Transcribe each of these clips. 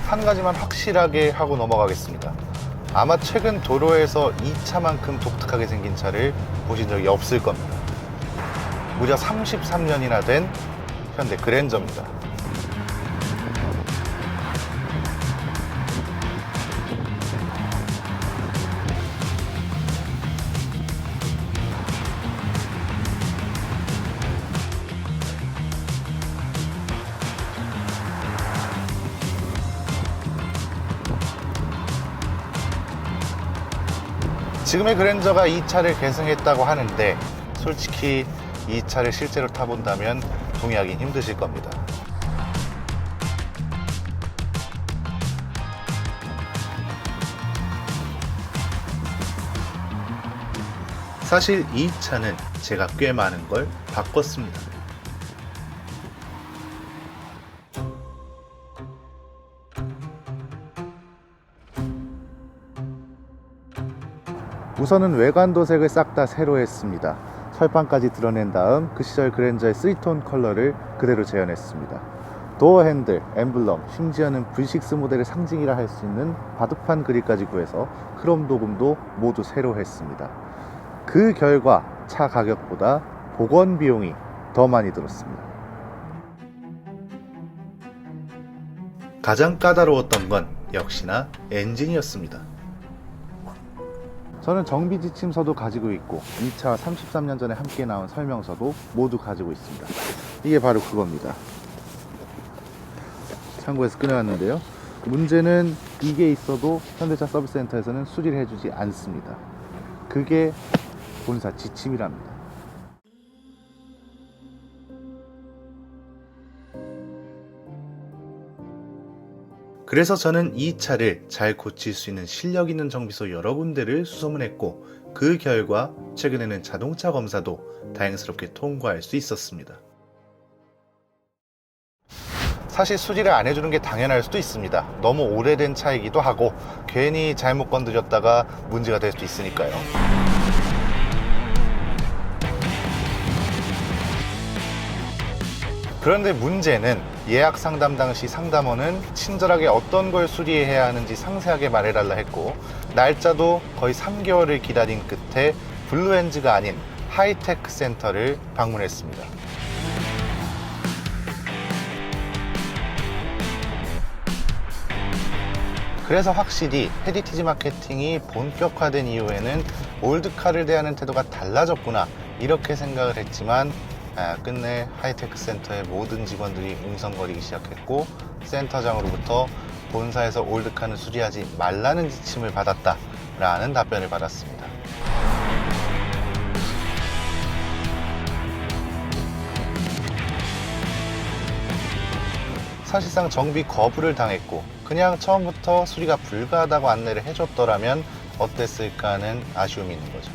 한 가지만 확실하게 하고 넘어가겠습니다. 아마 최근 도로에서 이 차만큼 독특하게 생긴 차를 보신 적이 없을 겁니다. 무려 33년이나 된 현대 그랜저입니다. 지금의 그랜저가 이 차를 계승했다고 하는데 솔직히 이 차를 실제로 타본다면 동의하긴 힘드실 겁니다. 사실 이 차는 제가 꽤 많은 걸 바꿨습니다. 우선은 외관 도색을 싹 다 새로 했습니다. 철판까지 드러낸 다음 그 시절 그랜저의 3톤 컬러를 그대로 재현했습니다. 도어 핸들, 엠블럼, 심지어는 V6 모델의 상징이라 할 수 있는 바둑판 그릴까지 구해서 크롬 도금도 모두 새로 했습니다. 그 결과 차 가격보다 복원 비용이 더 많이 들었습니다. 가장 까다로웠던 건 역시나 엔진이었습니다. 저는 정비 지침서도 가지고 있고 이 차와 33년 전에 함께 나온 설명서도 모두 가지고 있습니다. 이게 바로 그겁니다. 창고에서 꺼내왔는데요. 문제는 이게 있어도 현대차 서비스센터에서는 수리를 해주지 않습니다. 그게 본사 지침이랍니다. 그래서 저는 이 차를 잘 고칠 수 있는 실력 있는 정비소 여러 군데를 수소문했고 그 결과 최근에는 자동차 검사도 다행스럽게 통과할 수 있었습니다. 사실 수리를 안 해주는 게 당연할 수도 있습니다. 너무 오래된 차이기도 하고 괜히 잘못 건드렸다가 문제가 될 수도 있으니까요. 그런데 문제는 예약 상담 당시 상담원은 친절하게 어떤 걸 수리해야 하는지 상세하게 말해달라 했고 날짜도 거의 3개월을 기다린 끝에 블루엔즈가 아닌 하이테크 센터를 방문했습니다. 그래서 확실히 헤리티지 마케팅이 본격화된 이후에는 올드카를 대하는 태도가 달라졌구나 이렇게 생각을 했지만 끝내 하이테크 센터의 모든 직원들이 웅성거리기 시작했고 센터장으로부터 본사에서 올드카는 수리하지 말라는 지침을 받았다 라는 답변을 받았습니다. 사실상 정비 거부를 당했고 그냥 처음부터 수리가 불가하다고 안내를 해줬더라면 어땠을까 하는 아쉬움이 있는 거죠.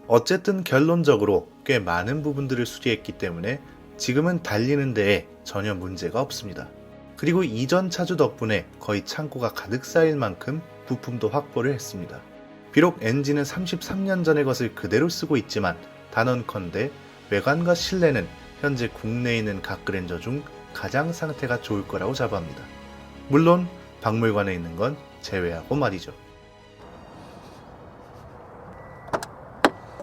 어쨌든 결론적으로 꽤 많은 부분들을 수리했기 때문에 지금은 달리는 데에 전혀 문제가 없습니다. 그리고 이전 차주 덕분에 거의 창고가 가득 쌓일 만큼 부품도 확보를 했습니다. 비록 엔진은 33년 전의 것을 그대로 쓰고 있지만 단언컨대 외관과 실내는 현재 국내에 있는 각 그랜저 중 가장 상태가 좋을 거라고 자부합니다. 물론 박물관에 있는 건 제외하고 말이죠.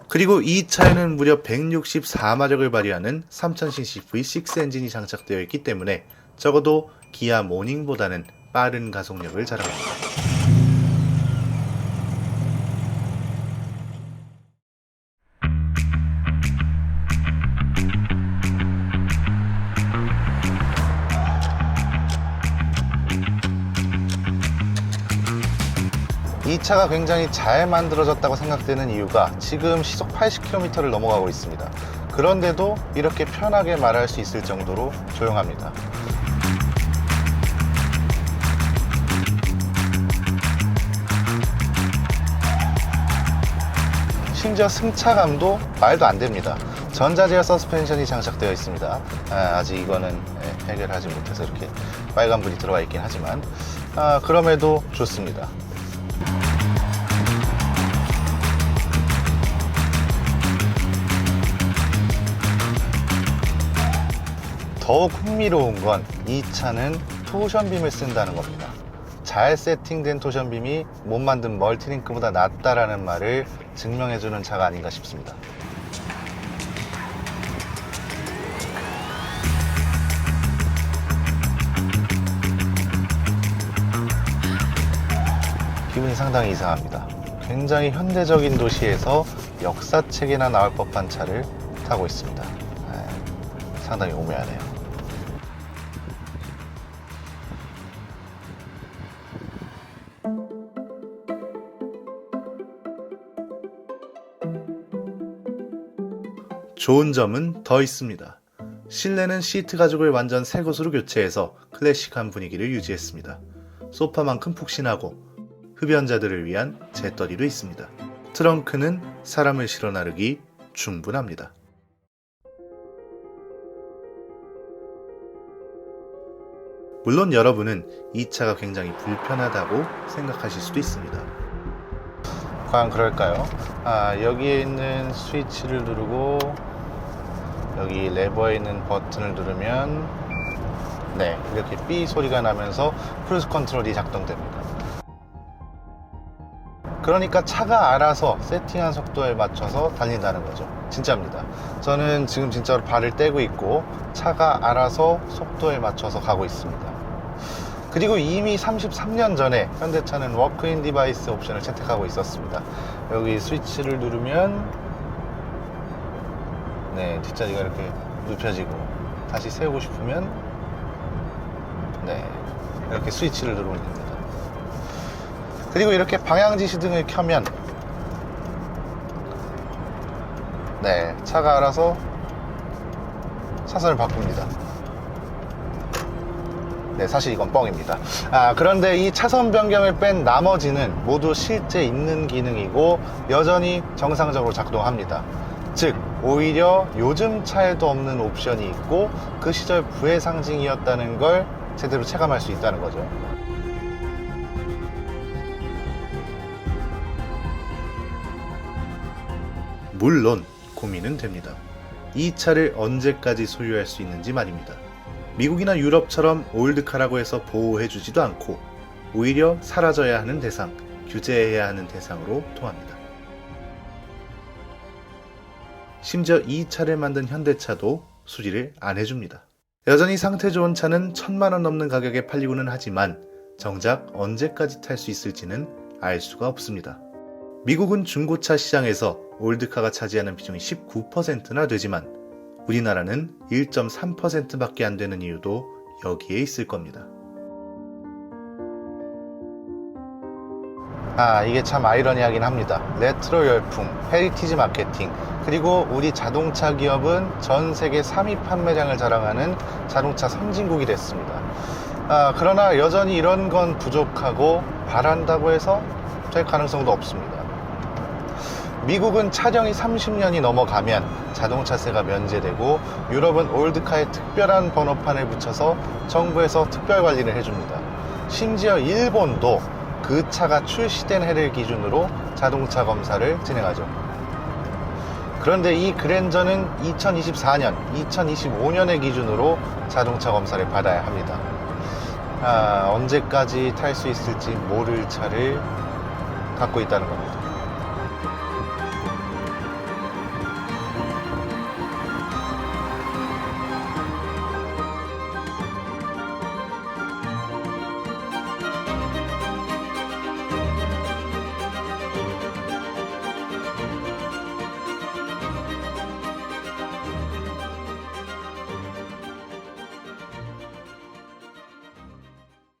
그리고 이 차에는 무려 164마력을 발휘하는 3000cc V6 엔진이 장착되어 있기 때문에 적어도 기아 모닝보다는 빠른 가속력을 자랑합니다. 이 차가 굉장히 잘 만들어졌다고 생각되는 이유가 지금 시속 80km를 넘어가고 있습니다. 그런데도 이렇게 편하게 말할 수 있을 정도로 조용합니다. 심지어 승차감도 말도 안 됩니다. 전자제어 서스펜션이 장착되어 있습니다. 아직 이거는 해결하지 못해서 이렇게 빨간불이 들어와 있긴 하지만 그럼에도 좋습니다. 더욱 흥미로운 건 이 차는 토션빔을 쓴다는 겁니다. 잘 세팅된 토션빔이 못 만든 멀티링크보다 낫다라는 말을 증명해주는 차가 아닌가 싶습니다. 기분이 상당히 이상합니다. 굉장히 현대적인 도시에서 역사책이나 나올 법한 차를 타고 있습니다. 상당히 오묘하네요. 좋은 점은 더 있습니다. 실내는 시트 가죽을 완전 새 것으로 교체해서 클래식한 분위기를 유지했습니다. 소파만큼 푹신하고 흡연자들을 위한 재떨이도 있습니다. 트렁크는 사람을 실어 나르기 충분합니다. 물론 여러분은 이 차가 굉장히 불편하다고 생각하실 수도 있습니다. 과연 그럴까요? 여기에 있는 스위치를 누르고 여기 레버에 있는 버튼을 누르면 네, 이렇게 삐 소리가 나면서 크루즈 컨트롤이 작동됩니다. 그러니까 차가 알아서 세팅한 속도에 맞춰서 달린다는 거죠. 진짜입니다. 저는 지금 진짜로 발을 떼고 있고 차가 알아서 속도에 맞춰서 가고 있습니다. 그리고 이미 33년 전에 현대차는 워크인 디바이스 옵션을 채택하고 있었습니다. 여기 스위치를 누르면 네, 뒷자리가 이렇게 눕혀지고 다시 세우고 싶으면 네, 이렇게 스위치를 누르면 됩니다. 그리고 이렇게 방향지시등을 켜면 네, 차가 알아서 차선을 바꿉니다. 네, 사실 이건 뻥입니다. 그런데 이 차선 변경을 뺀 나머지는 모두 실제 있는 기능이고 여전히 정상적으로 작동합니다. 즉, 오히려 요즘 차에도 없는 옵션이 있고 그 시절 부의 상징이었다는 걸 제대로 체감할 수 있다는 거죠. 물론 고민은 됩니다. 이 차를 언제까지 소유할 수 있는지 말입니다. 미국이나 유럽처럼 올드카라고 해서 보호해주지도 않고 오히려 사라져야 하는 대상, 규제해야 하는 대상으로 통합니다. 심지어 이 차를 만든 현대차도 수리를 안 해줍니다. 여전히 상태 좋은 차는 1000만 원 넘는 가격에 팔리고는 하지만 정작 언제까지 탈 수 있을지는 알 수가 없습니다. 미국은 중고차 시장에서 올드카가 차지하는 비중이 19%나 되지만 우리나라는 1.3%밖에 안 되는 이유도 여기에 있을 겁니다. 이게 참 아이러니하긴 합니다. 레트로 열풍, 헤리티지 마케팅, 그리고 우리 자동차 기업은 전 세계 3위 판매량을 자랑하는 자동차 선진국이 됐습니다. 그러나 여전히 이런 건 부족하고 바란다고 해서 될 가능성도 없습니다. 미국은 차량이 30년이 넘어가면 자동차세가 면제되고 유럽은 올드카에 특별한 번호판을 붙여서 정부에서 특별 관리를 해줍니다. 심지어 일본도 그 차가 출시된 해를 기준으로 자동차 검사를 진행하죠. 그런데 이 그랜저는 2024년, 2025년의 기준으로 자동차 검사를 받아야 합니다. 언제까지 탈 수 있을지 모를 차를 갖고 있다는 겁니다.